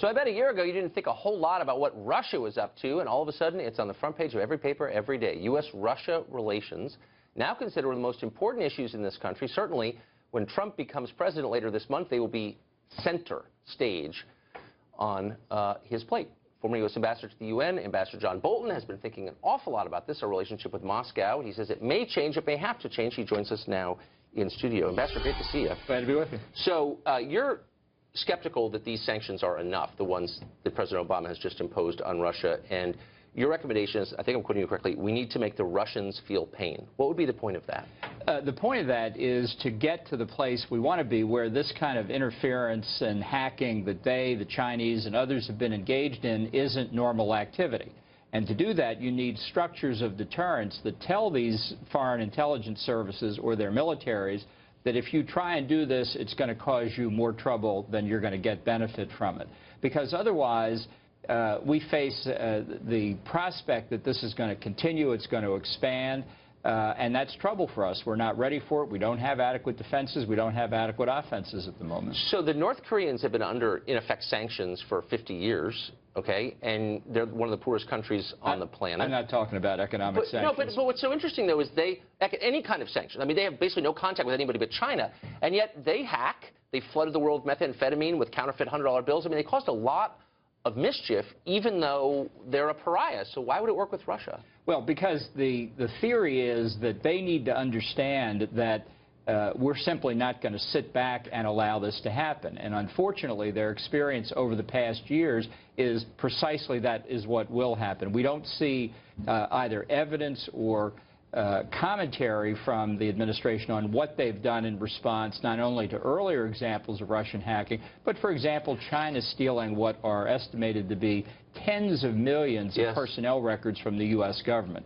So I bet a year ago you didn't think a whole lot about what Russia was up to, and all of a sudden it's on the front page of every paper every day. U.S.-Russia relations, now considered one of the most important issues in this country. Certainly, when Trump becomes president later this month, they will be center stage on his plate. Former U.S. Ambassador to the UN, Ambassador John Bolton, has been thinking an awful lot about this, our relationship with Moscow. He says it may change, it may have to change. He joins us now in studio. Ambassador, great to see you. Glad to be with you. So you're skeptical that these sanctions are enough, the ones that President Obama has just imposed on Russia, and your recommendation is, I think I'm quoting you correctly, we need to make the Russians feel pain. What would be the point of that? The point of that is to get to the place we want to be, where this kind of interference and hacking that the Chinese, and others have been engaged in isn't normal activity. And to do that, you need structures of deterrence that tell these foreign intelligence services or their militaries that if you try and do this, it's going to cause you more trouble than you're going to get benefit from it. Because otherwise, we face the prospect that this is going to continue, it's going to expand, and that's trouble for us. We're not ready for it. We don't have adequate defenses. We don't have adequate offenses at the moment. So the North Koreans have been under, in effect, sanctions for 50 years, okay? And they're one of the poorest countries on the planet. I'm not talking about economic sanctions. No, but what's so interesting, though, is any kind of sanction. I mean, they have basically no contact with anybody but China, and yet they hack. They flooded the world with methamphetamine with counterfeit $100 bills. I mean, they caused a lot of mischief, even though they're a pariah. So why would it work with Russia? Well, because the theory is that they need to understand that we're simply not going to sit back and allow this to happen. And unfortunately, their experience over the past years is precisely that is what will happen. We don't see either evidence or commentary from the administration on what they've done in response not only to earlier examples of Russian hacking, but, for example, China stealing what are estimated to be tens of millions of personnel records from the U.S. government.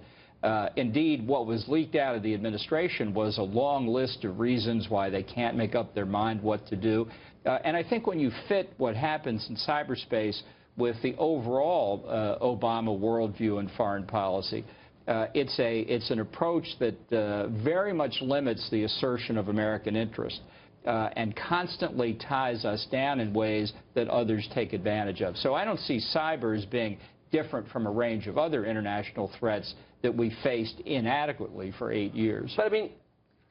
Indeed, what was leaked out of the administration was a long list of reasons why they can't make up their mind what to do. And I think when you fit what happens in cyberspace with the overall Obama worldview and foreign policy, it's an approach that very much limits the assertion of American interest and constantly ties us down in ways that others take advantage of. So I don't see cyber as being different from a range of other international threats that we faced inadequately for 8 years. But I mean,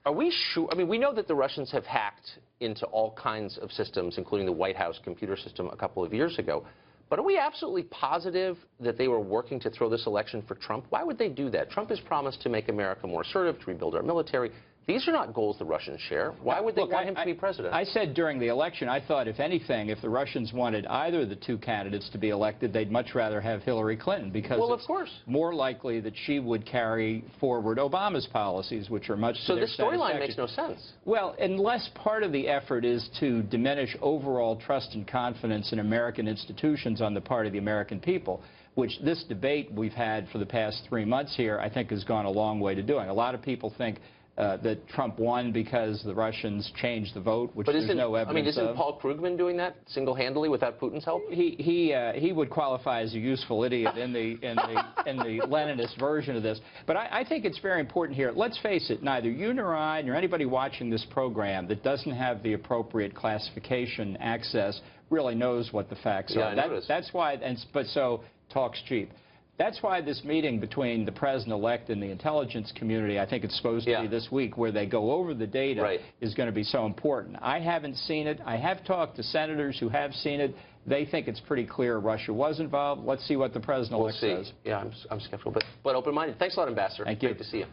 are we sure? I mean, we know that the Russians have hacked into all kinds of systems, including the White House computer system a couple of years ago. But are we absolutely positive that they were working to throw this election for Trump? Why would they do that? Trump has promised to make America more assertive, to rebuild our military. These are not goals the Russians share. Why would they want him to be president? I said during the election, I thought, if anything, if the Russians wanted either of the two candidates to be elected, they'd much rather have Hillary Clinton, because it's more likely that she would carry forward Obama's policies, which are much to their satisfaction. So this storyline makes no sense. Well, unless part of the effort is to diminish overall trust and confidence in American institutions on the part of the American people, which this debate we've had for the past 3 months here, I think, has gone a long way to doing. A lot of people think that Trump won because the Russians changed the vote, which there's no evidence of. I mean, isn't Paul Krugman doing that single-handedly without Putin's help? He would qualify as a useful idiot in the Leninist version of this. But I think it's very important here. Let's face it, neither you nor I nor anybody watching this program that doesn't have the appropriate classification access really knows what the facts are. That's why, so talk's cheap. That's why this meeting between the president-elect and the intelligence community, I think it's supposed to be this week, where they go over the data, is going to be so important. I haven't seen it. I have talked to senators who have seen it. They think it's pretty clear Russia was involved. Let's see what the president-elect says. Yeah, I'm skeptical, but open-minded. Thanks a lot, Ambassador. Thank you. Great to see you.